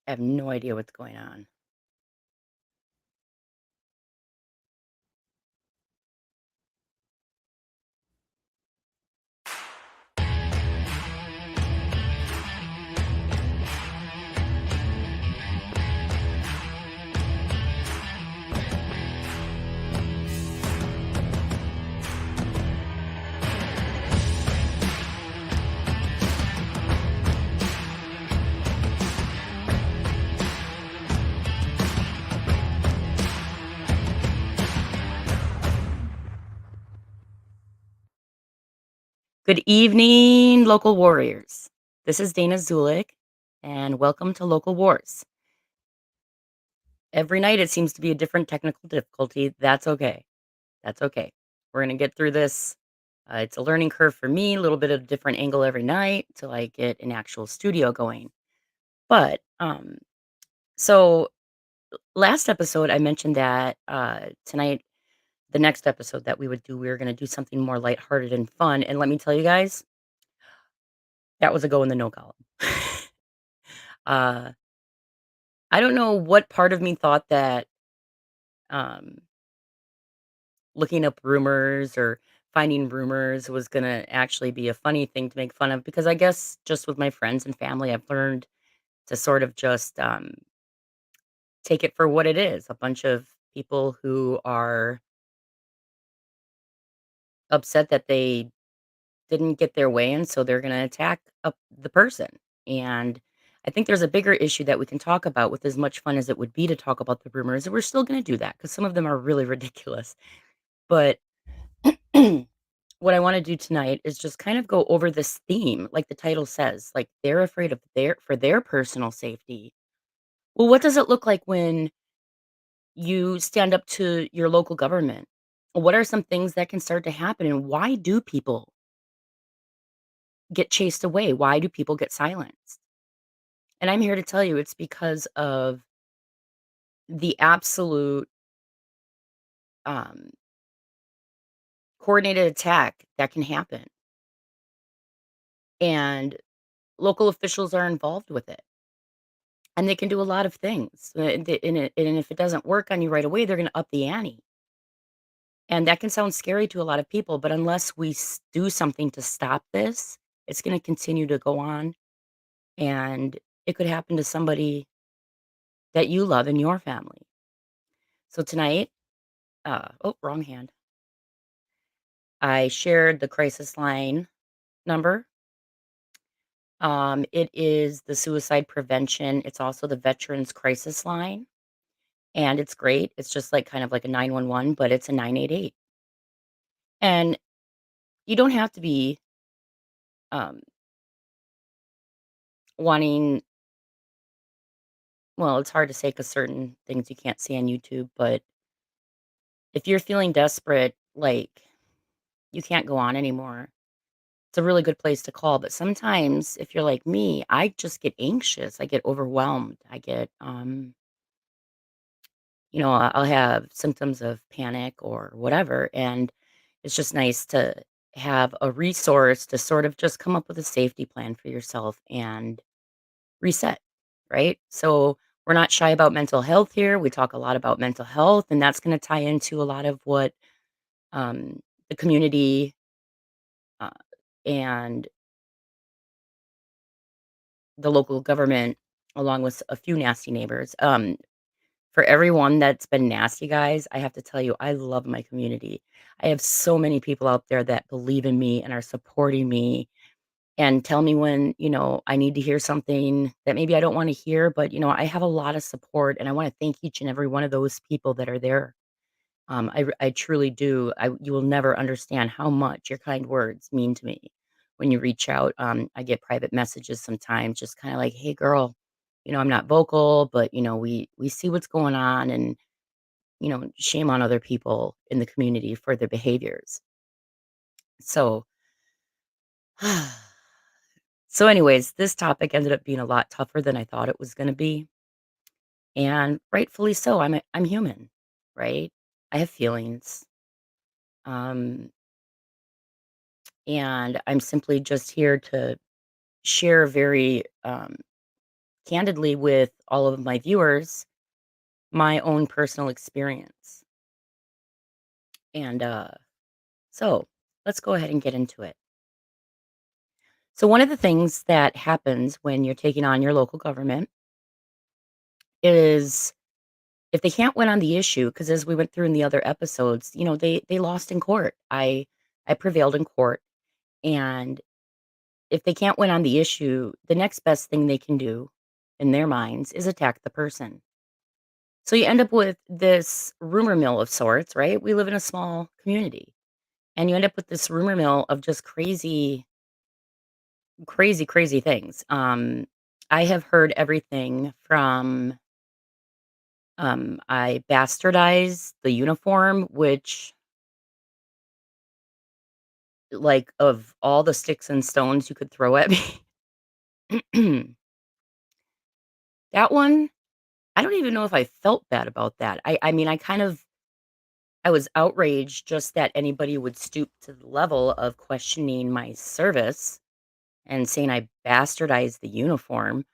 I have no idea what's going on. Good evening, local warriors. This is Dana Zulik, and welcome to Local Wars. Every night it seems to be a different technical difficulty. That's okay. That's okay. We're going to get through this. It's a learning curve for me, a little bit of a different angle every night till I get an actual studio going. But so last episode, I mentioned that tonight, the next episode that we would do, we were going to do something more lighthearted and fun. And let me tell you guys, that was a go in the no column. uh, I don't know what part of me thought that um, looking up rumors or finding rumors was going to actually be a funny thing to make fun of because I guess just with my friends and family, I've learned to sort of just take it for what it is, a bunch of people who are upset that they didn't get their way, and so they're gonna attack the person, and I think there's a bigger issue that we can talk about with as much fun as it would be to talk about the rumors, and we're still gonna do that because some of them are really ridiculous, but what I wanna do tonight is just kind of go over this theme, like the title says, like, they're afraid of their personal safety. Well, what does it look like when you stand up to your local government? What are some things that can start to happen, and why do people get chased away? Why do people get silenced? And I'm here to tell you it's because of the absolute um, coordinated attack that can happen. And local officials are involved with it. And they can do a lot of things. And if it doesn't work on you right away, they're going to up the ante. And that can sound scary to a lot of people. But unless we do something to stop this, it's going to continue to go on. And it could happen to somebody that you love in your family. So tonight, oh, wrong hand. I shared the crisis line number. It is the suicide prevention. It's also the veterans crisis line, and it's great. It's just like kind of like a 911, but it's a 988. And you don't have to be um, wanting, well, it's hard to say because certain things you can't see on YouTube, but if you're feeling desperate, like you can't go on anymore, it's a really good place to call. But sometimes if you're like me, I just get anxious. I get overwhelmed. I get, I'll have symptoms of panic or whatever. And it's just nice to have a resource to sort of just come up with a safety plan for yourself and reset, right? So we're not shy about mental health here. We talk a lot about mental health, and that's going to tie into a lot of what um, the community uh, and the local government, along with a few nasty neighbors. For everyone that's been nasty, guys, I have to tell you, I love my community. I have so many people out there that believe in me and are supporting me and tell me when, I need to hear something that maybe I don't want to hear, but, I have a lot of support and I want to thank each and every one of those people that are there. I truly do. You will never understand how much your kind words mean to me when you reach out. I get private messages sometimes, just kind of like, "Hey, girl, I'm not vocal, but we see what's going on, and shame on other people in the community for their behaviors." So, so, anyways, this topic ended up being a lot tougher than I thought it was going to be, and rightfully so. I'm human, right? I have feelings. Um, and I'm simply just here to share very candidly with all of my viewers my own personal experience. And so let's go ahead and get into it. So, one of the things that happens when you're taking on your local government is if they can't win on the issue, because as we went through in the other episodes, they lost in court. I prevailed in court, and if they can't win on the issue, the next best thing they can do in their minds is attack the person. So you end up with this rumor mill of sorts, right? We live in a small community, and you end up with this rumor mill of just crazy, crazy, crazy things. I have heard everything from I bastardized the uniform, which, like, of all the sticks and stones you could throw at me, that one, I don't even know if I felt bad about that. I mean, I was outraged just that anybody would stoop to the level of questioning my service and saying I bastardized the uniform.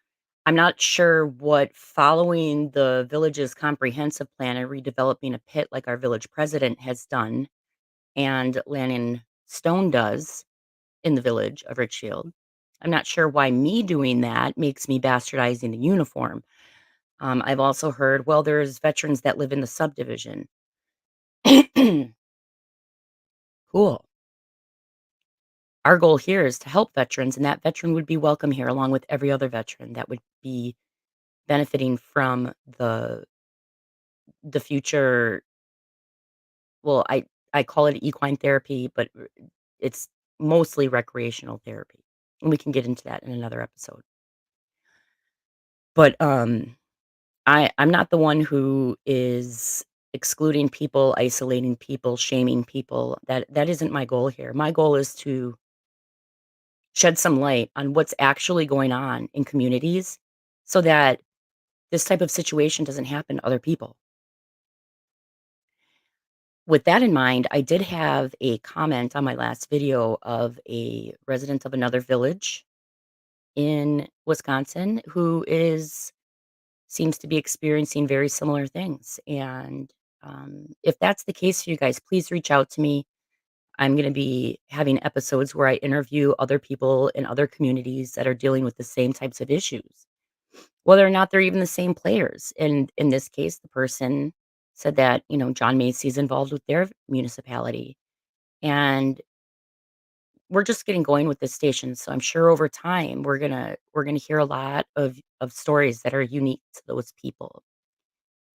I'm not sure what following the village's comprehensive plan and redeveloping a pit like our village president has done and Lannon Stone does in the village of Richfield. I'm not sure why me doing that makes me bastardizing the uniform. I've also heard, well, there's veterans that live in the subdivision. Cool. Our goal here is to help veterans, and that veteran would be welcome here along with every other veteran that would be benefiting from the future. Well, I call it equine therapy, but it's mostly recreational therapy, and we can get into that in another episode. But I'm not the one who is excluding people, isolating people, shaming people. That isn't my goal here. My goal is to shed some light on what's actually going on in communities so that this type of situation doesn't happen to other people. With that in mind, I did have a comment on my last video of a resident of another village in Wisconsin who is seems to be experiencing very similar things. And if that's the case for you guys, please reach out to me. I'm going to be having episodes where I interview other people in other communities that are dealing with the same types of issues, whether or not they're even the same players. And in this case, the person said that, John Macy's involved with their municipality. And we're just getting going with this station. So I'm sure over time we're gonna hear a lot of stories that are unique to those people.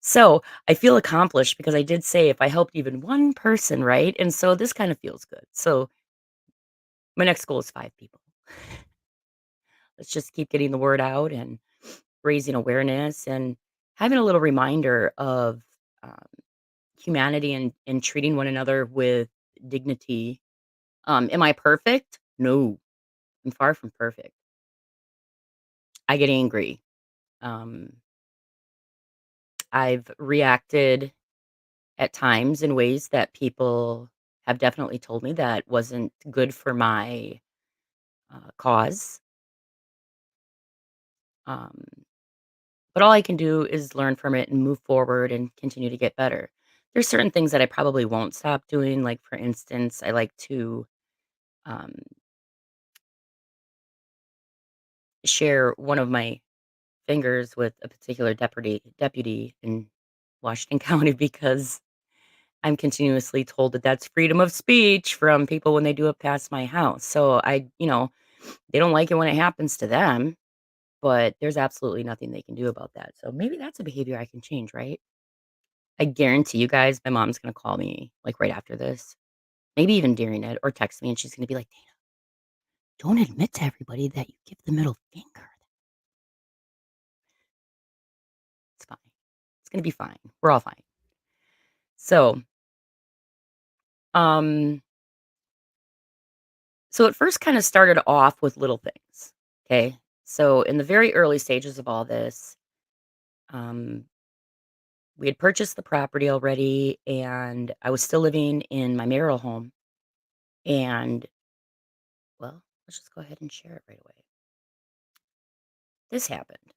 So I feel accomplished because I did say if I helped even one person, right? And so this kind of feels good. So my next goal is 5 people. Let's just keep getting the word out and raising awareness and having a little reminder of um, humanity and treating one another with dignity. Am I perfect? No, I'm far from perfect. I get angry. Um, I've reacted at times in ways that people have definitely told me that wasn't good for my cause. Um, but all I can do is learn from it and move forward and continue to get better. There's certain things that I probably won't stop doing. Like, for instance, I like to um, share one of my fingers with a particular deputy in Washington County because I'm continuously told that that's freedom of speech from people when they do it past my house. So they don't like it when it happens to them, but there's absolutely nothing they can do about that. So maybe that's a behavior I can change, right? I guarantee you guys, my mom's gonna call me like right after this, maybe even during it, or text me, and she's gonna be like, "Dana, don't admit to everybody that you give the middle finger. It's fine. It's gonna be fine. We're all fine." So, um, so it first kind of started off with little things. Okay. So in the very early stages of all this, um, we had purchased the property already, and I was still living in my marital home. And well, let's just go ahead and share it right away. This happened.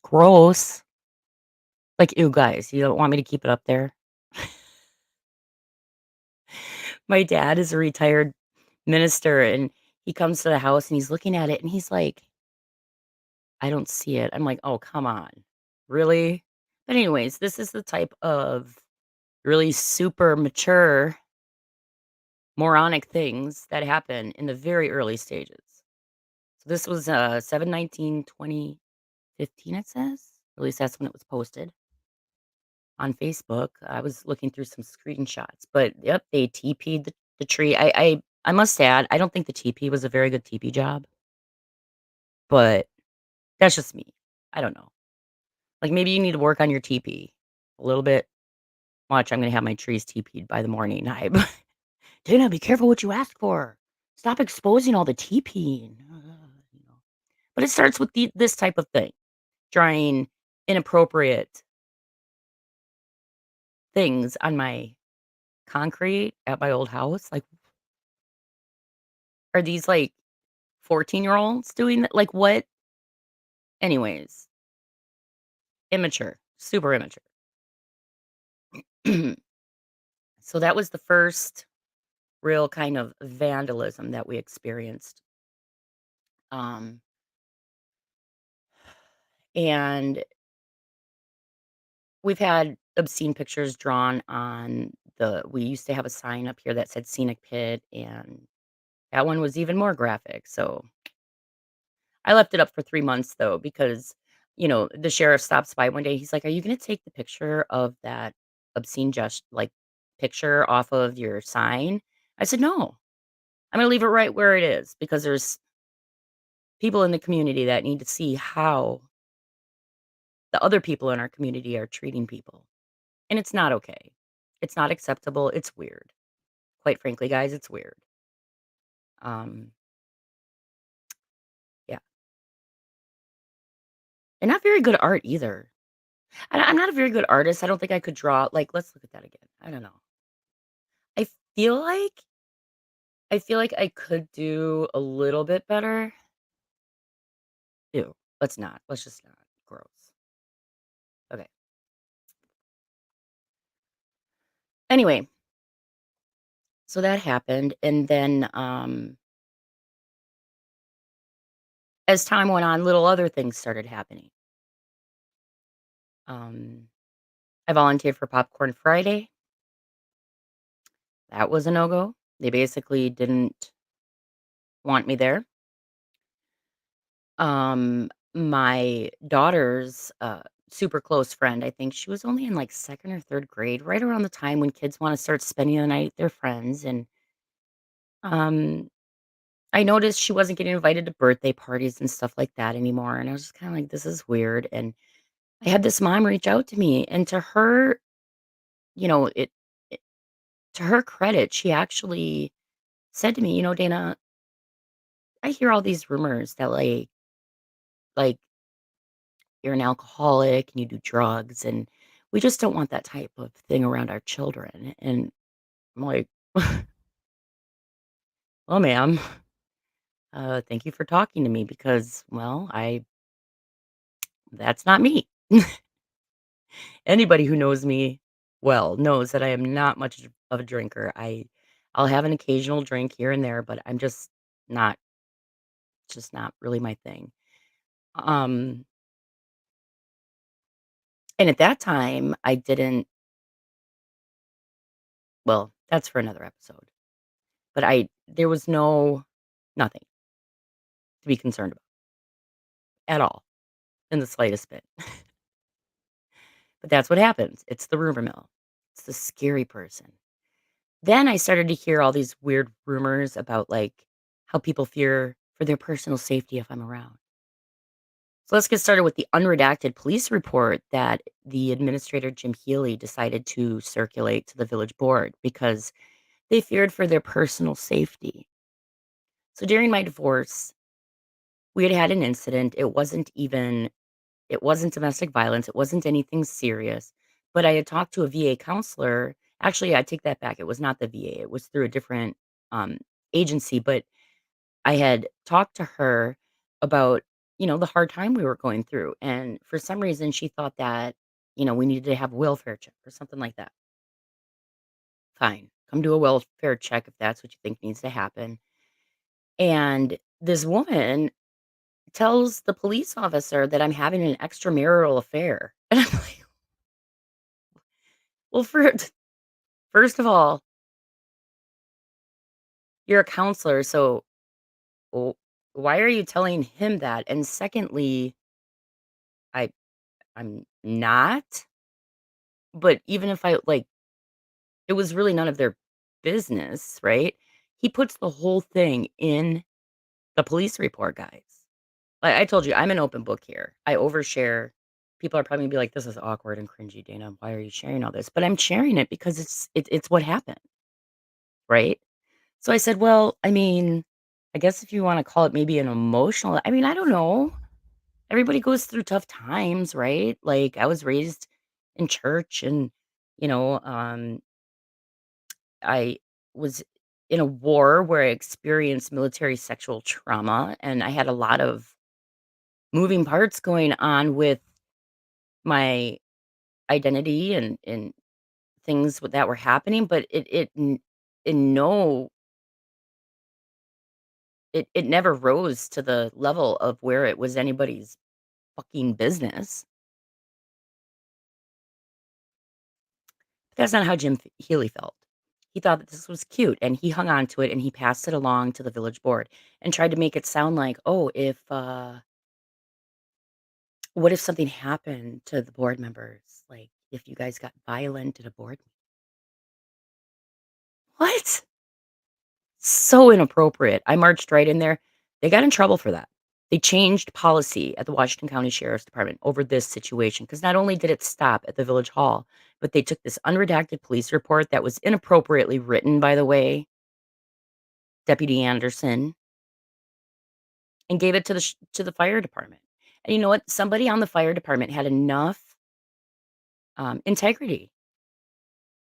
Gross. Like, ew, guys, you don't want me to keep it up there? My dad is a retired minister, and he comes to the house, and he's looking at it, and he's like, "I don't see it." I'm like, "Oh, come on. Really?" But anyways, this is the type of really super mature, moronic things that happen in the very early stages. So this was, 7/19/2015, it says? At least that's when it was posted on Facebook. I was looking through some screenshots, but yep, they TP'd the tree. I must add, I don't think the TP was a very good TP job, but that's just me. I don't know. Like, maybe you need to work on your TP a little bit. Watch, I'm gonna have my trees TP'd by the morning. Dana, be careful what you ask for. Stop exposing all the TPing. You know. But it starts with this type of thing, trying inappropriate things on my concrete at my old house. Like, are these like 14-year-olds doing that? Like, what? Anyways, immature, super immature. So that was the first real kind of vandalism that we experienced. Um, and we've had obscene pictures drawn on we used to have a sign up here that said scenic pit, and that one was even more graphic. So I left it up for 3 months though, because, the sheriff stops by one day. He's like, "Are you going to take the picture of that obscene just like picture off of your sign?" I said, "No, I'm going to leave it right where it is because there's people in the community that need to see how the other people in our community are treating people. And it's not okay. It's not acceptable. It's weird. Quite frankly, guys, it's weird." Um, yeah. And not very good art either. I'm not a very good artist. I don't think I could draw. Like, let's look at that again. I don't know. I feel like I could do a little bit better. Ew. Let's not. Let's just not. Gross. Okay. Anyway, so that happened, and then as time went on, little other things started happening. Um, I volunteered for Popcorn Friday. That was a no-go. They basically didn't want me there. My daughter's, super close friend, I think she was only in, like, 2nd or 3rd grade, right around the time when kids wanna start spending the night with their friends, and, um, I noticed she wasn't getting invited to birthday parties and stuff like that anymore, and I was just kinda like, "This is weird," and I had this mom reach out to me, and to her, you know, it to her credit, she actually said to me, "Dana, I hear all these rumors that, like, you're an alcoholic and you do drugs, and we just don't want that type of thing around our children." And I'm like, "Well, ma'am, thank you for talking to me because, well, that's not me." Anybody who knows me well knows that I am not much of a drinker. I'll have an occasional drink here and there, but I'm not just not really my thing. Um, and at that time, I didn't. Well, that's for another episode. But there was nothing to be concerned about at all in the slightest bit. But that's what happens. It's the rumor mill. It's the scary person. Then I started to hear all these weird rumors about, like, how people fear for their personal safety if I'm around. So let's get started with the unredacted police report that the administrator, Jim Healy, decided to circulate to the village board because they feared for their personal safety. So during my divorce, we had had an incident. It wasn't domestic violence, it wasn't anything serious, but I had talked to a VA counselor. Actually, I take that back, it was not the VA, it was through a different, um, agency, but I had talked to her about the hard time we were going through. And for some reason, she thought that, we needed to have a welfare check or something like that. Fine. Come do a welfare check if that's what you think needs to happen. And this woman tells the police officer that I'm having an extramarital affair. And I'm like, well, first of all, you're a counselor. So w- why are you telling him that? And secondly, I, I'm not. But even if I like, it was really none of their business, right? He puts the whole thing in the police report, guys. I told you, I'm an open book here. I overshare. People are probably gonna be like, "This is awkward and cringy, Dana. Why are you sharing all this?" But I'm sharing it because it's what happened, right? So I said, "Well, I mean, I guess if you wanna call it maybe an emotional." I mean, I don't know. Everybody goes through tough times, right? Like, I was raised in church and, you know, I was in a war where I experienced military sexual trauma, and I had a lot of moving parts going on with my identity and things that were happening, but in no it never rose to the level of where it was anybody's fucking business. That's not how Healy felt. He thought that this was cute, and he hung on to it, and he passed it along to the village board and tried to make it sound like, "Oh, if, what if something happened to the board members? Like, if you guys got violent at a board." What? So inappropriate. I marched right in there. They got in trouble for that. They changed policy at the Washington County Sheriff's Department over this situation because not only did it stop at the village hall, but they took this unredacted police report that was inappropriately written, by the way, Deputy Anderson, and gave it to the fire department. And you know what? Somebody on the fire department had enough integrity.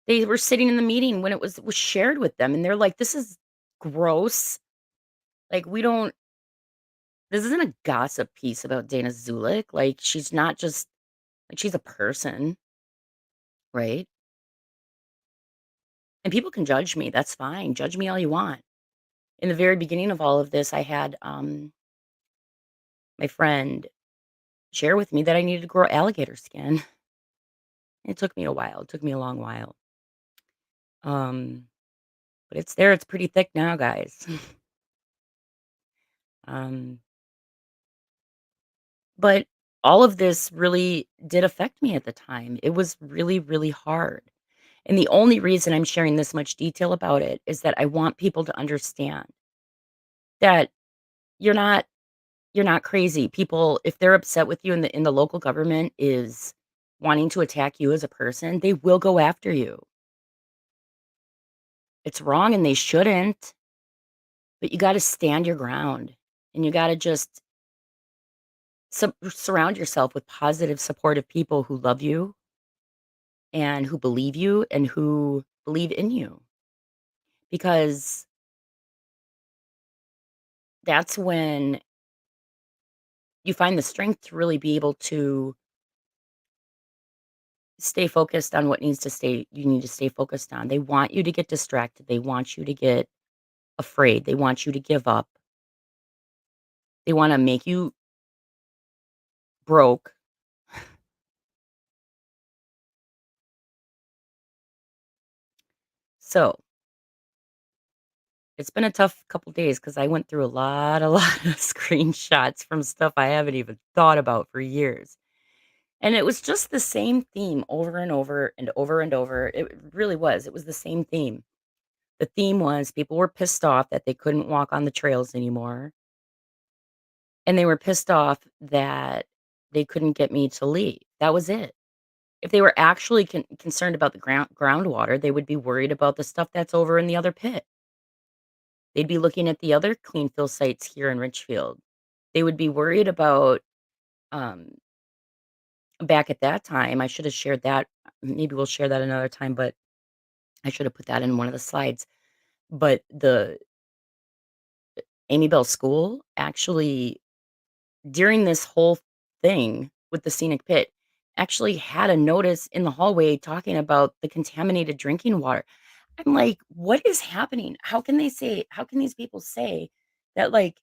They were sitting in the meeting when it was shared with them, and they're like, "This is gross. Like, we don't this isn't a gossip piece about Dana Zulik. Like, she's not just like, she's a person, right? And people can judge me, that's fine. Judge me all you want." In the very beginning of all of this, I had, my friend share with me that I needed to grow alligator skin. It took me a while. It took me a long while. Um, but it's there. It's pretty thick now, guys. Um, but all of this really did affect me at the time. It was really, really hard. And the only reason I'm sharing this much detail about it is that I want people to understand that you're not you're not crazy. People, if they're upset with you and the local government is wanting to attack you as a person, they will go after you. It's wrong and they shouldn't, but you got to stand your ground and you got to just surround yourself with positive, supportive people who love you and who believe you and who believe in you because that's when you find the strength to really be able to stay focused on what needs to stay you need to stay focused on. They want you to get distracted. They want you to get afraid. They want you to give up. They want to make you broke. So, it's been a tough couple days because I went through a lot of screenshots from stuff I haven't even thought about for years. And it was just the same theme over and over and over and over. It really was. It was the same theme. The theme was people were pissed off that they couldn't walk on the trails anymore. And they were pissed off that they couldn't get me to leave. That was it. If they were actually concerned about the groundwater, they would be worried about the stuff that's over in the other pit. They'd be looking at the other clean fill sites here in Richfield. They would be worried about, um, back at that time, I should have shared that. Maybe we'll share that another time, but I should have put that in one of the slides. But the Amy Bell School actually during this whole thing with the scenic pit, actually had a notice in the hallway talking about the contaminated drinking water. I'm like, "What is happening? How can these people say that, like,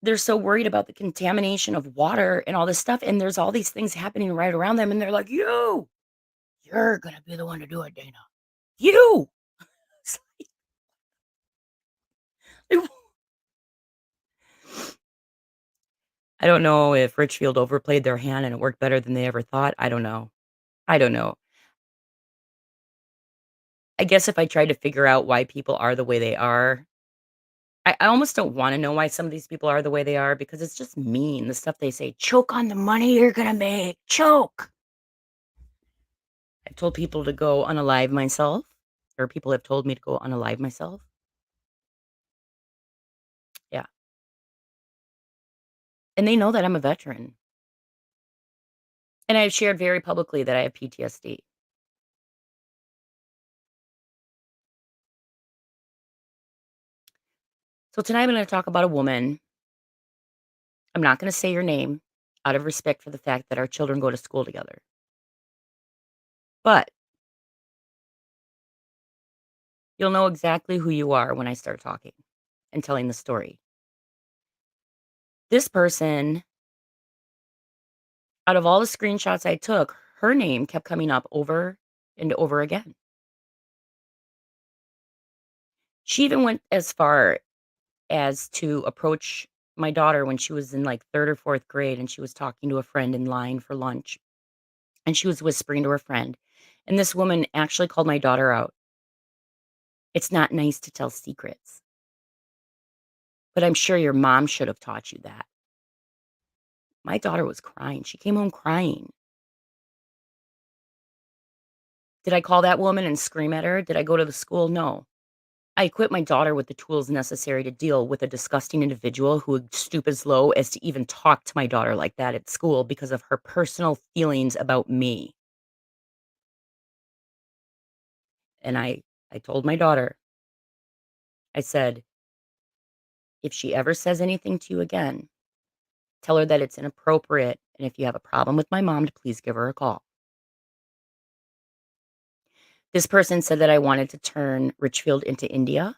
they're so worried about the contamination of water and all this stuff, and there's all these things happening right around them, and they're like, you're gonna be the one to do it, Dana. You!" It's like, I don't know if Richfield overplayed their hand and it worked better than they ever thought. I don't know. I don't know. I guess if I tried to figure out why people are the way they are, I almost don't wanna know why some of these people are the way they are because it's just mean, the stuff they say, "Choke on the money you're gonna make, choke." I've told people to go unalive myself, or people have told me to go unalive myself. Yeah, and they know that I'm a veteran, and I've shared very publicly that I have PTSD. So tonight I'm gonna talk about a woman. I'm not gonna say your name out of respect for the fact that our children go to school together, but you'll know exactly who you are when I start talking and telling the story. This person, out of all the screenshots I took, her name kept coming up over and over again. She even went as far as to approach my daughter when she was in, like, 3rd or 4th grade, and she was talking to a friend in line for lunch, and she was whispering to her friend, and this woman actually called my daughter out. "It's not nice to tell secrets, but I'm sure your mom should have taught you that." My daughter was crying, she came home crying. Did I call that woman and scream at her? Did I go to the school? No. I equipped my daughter with the tools necessary to deal with a disgusting individual who would stoop as low as to even talk to my daughter like that at school because of her personal feelings about me. And I told my daughter, I said, "If she ever says anything to you again, tell her that it's inappropriate, and if you have a problem with my mom, to please give her a call." This person said that I wanted to turn Richfield into India.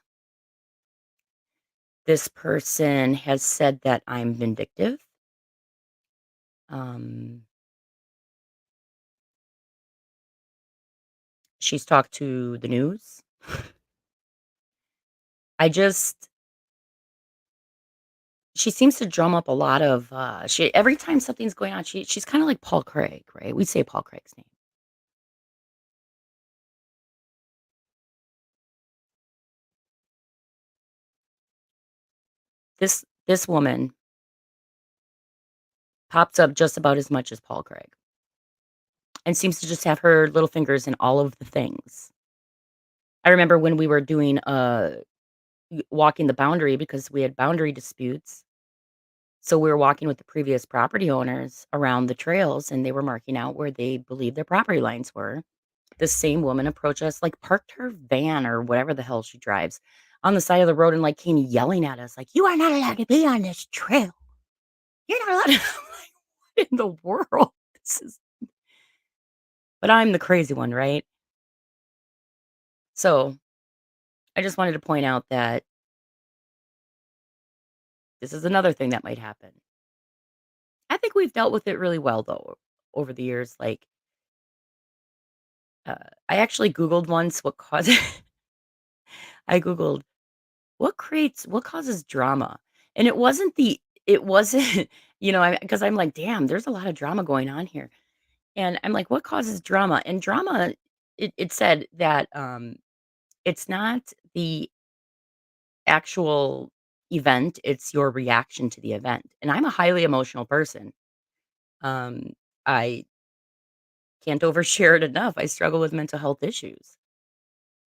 This person has said that I'm vindictive. Um, she's talked to the news. I just She seems to drum up a lot of, she every time something's going on, she's kinda like Paul Craig, right? We say Paul Craig's name. This woman pops up just about as much as Paul Craig and seems to just have her little fingers in all of the things. I remember when we were doing, walking the boundary because we had boundary disputes, so we were walking with the previous property owners around the trails, and they were marking out where they believed their property lines were. This same woman approached us, like, parked her van or whatever the hell she drives on the side of the road and, like, came yelling at us, like, "You are not allowed to be on this trail. You're not allowed to." I'm like, "What in the world?" This is But I'm the crazy one, right? So, I just wanted to point out that this is another thing that might happen. I think we've dealt with it really well, though, over the years, like, I actually Googled once what causes I Googled, what causes drama? And it wasn't, because I'm like, "Damn, there's a lot of drama going on here." And I'm like, "What causes drama?" And drama, it said that, it's not the actual event, it's your reaction to the event. And I'm a highly emotional person. Um, I can't overshare it enough. I struggle with mental health issues.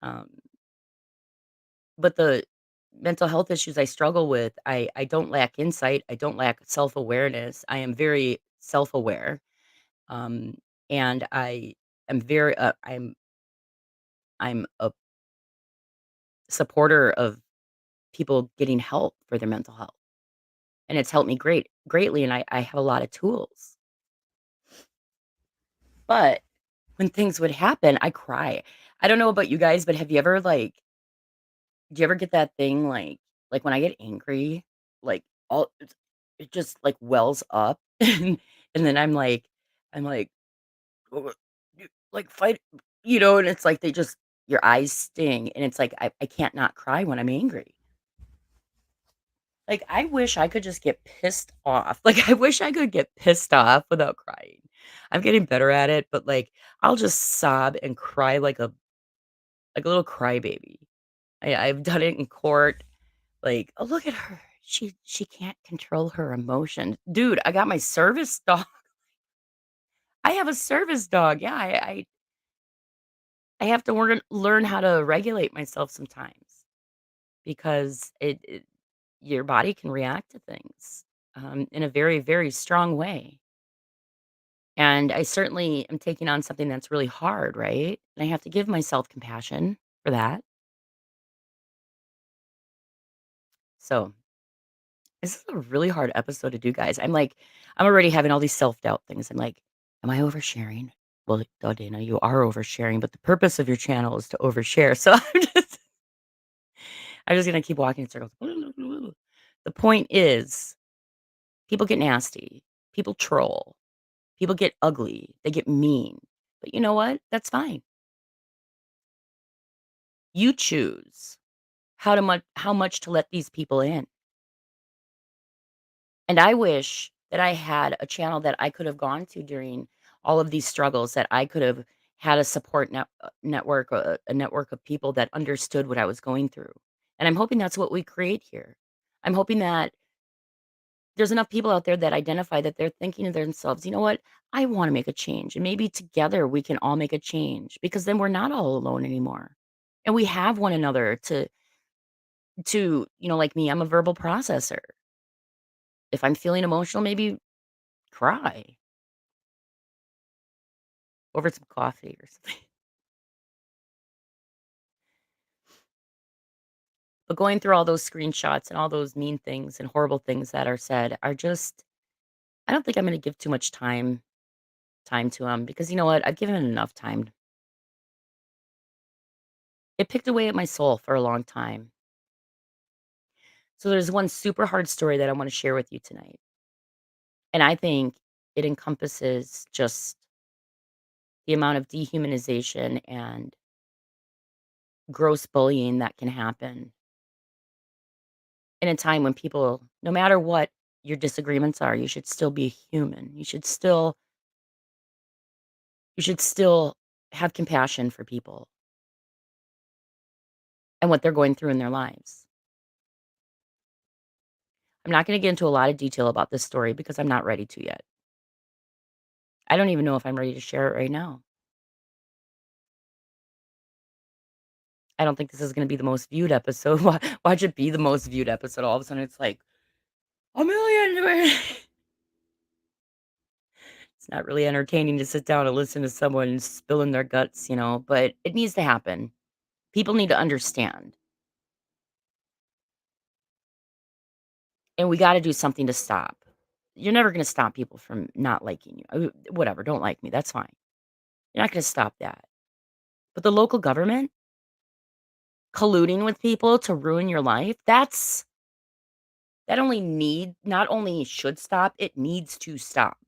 Um, but the mental health issues I struggle with, I don't lack insight, I don't lack self-awareness. I am very self-aware. Um, and I am very I'm a supporter of people getting help for their mental health. and it's helped me greatly, and I have a lot of tools. But when things would happen, I cry. I don't know about you guys, but have you ever, like do you ever get that thing, like, when I get angry, like, all it just, like, wells up, and then I'm like, "Oh, like, fight," and it's like they just your eyes sting, and it's like I can't not cry when I'm angry. Like, I wish I could just get pissed off. Like, I wish I could get pissed off without crying. I'm getting better at it, but, like, I'll just sob and cry like a little crybaby. I've done it in court, like, "Oh, look at her. She can't control her emotion." Dude, I got my service dog. I have a service dog. Yeah, I have to learn how to regulate myself sometimes because your body can react to things, in a very, very strong way. And I certainly am taking on something that's really hard, right? And I have to give myself compassion for that. So, this is a really hard episode to do, guys. I'm already having all these self-doubt things. I'm like, "Am I oversharing?" Well, duh, Dana, you are oversharing, but the purpose of your channel is to overshare. So I'm just gonna keep walking in circles. The point is, people get nasty, people troll, people get ugly, they get mean. But you know what? That's fine. You choose how much to let these people in. And I wish that I had a channel that I could have gone to during all of these struggles, that I could have had a support network, a network of people that understood what I was going through. And I'm hoping that's what we create here. I'm hoping that there's enough people out there that identify that they're thinking to themselves, you know what? I want to make a change. And maybe together we can all make a change because then we're not all alone anymore. And we have one another to, like me, I'm a verbal processor. If I'm feeling emotional, maybe cry over some coffee or something. But going through all those screenshots and all those mean things and horrible things that are said are just I don't think I'm gonna give too much time to them because you know what? I've given it enough time. It picked away at my soul for a long time. So there's one super hard story that I wanna share with you tonight, and I think it encompasses just the amount of dehumanization and gross bullying that can happen in a time when people no matter what your disagreements are, you should still be human. You should still have compassion for people and what they're going through in their lives. I'm not gonna get into a lot of detail about this story because I'm not ready to yet. I don't even know if I'm ready to share it right now. I don't think this is gonna be the most viewed episode. Why'd it be the most viewed episode? All of a sudden, it's like, a million. It's not really entertaining to sit down and listen to someone spilling their guts, but it needs to happen. People need to understand, and we gotta do something to stop. You're never gonna stop people from not liking you. Whatever, don't like me, that's fine. You're not gonna stop that. But the local government colluding with people to ruin your life, that only need not only should stop, it needs to stop.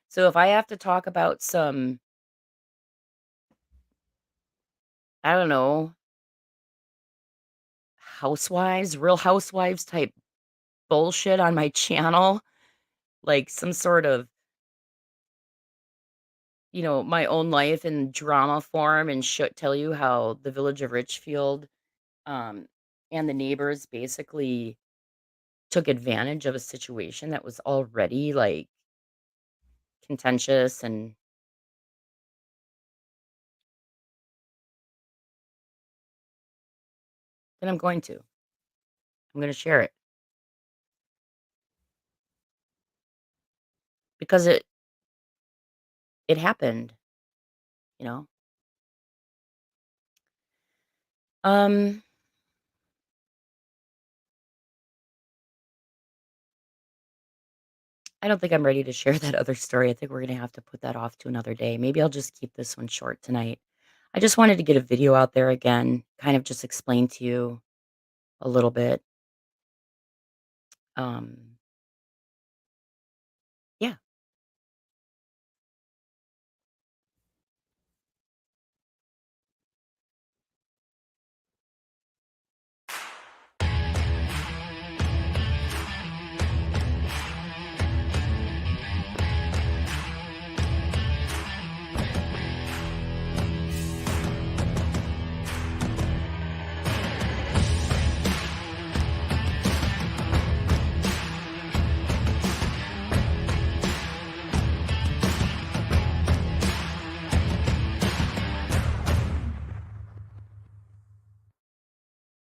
So if I have to talk about some, I don't know, real housewives type bullshit on my channel, like some sort of, my own life in drama form and should tell you how the Village of Richfield, um, and the neighbors basically took advantage of a situation that was already, like, contentious, and then I'm going to. I'm gonna share it because it happened, you know? Um, I don't think I'm ready to share that other story. I think we're gonna have to put that off to another day. Maybe I'll just keep this one short tonight. I just wanted to get a video out there again, kind of just explain to you a little bit.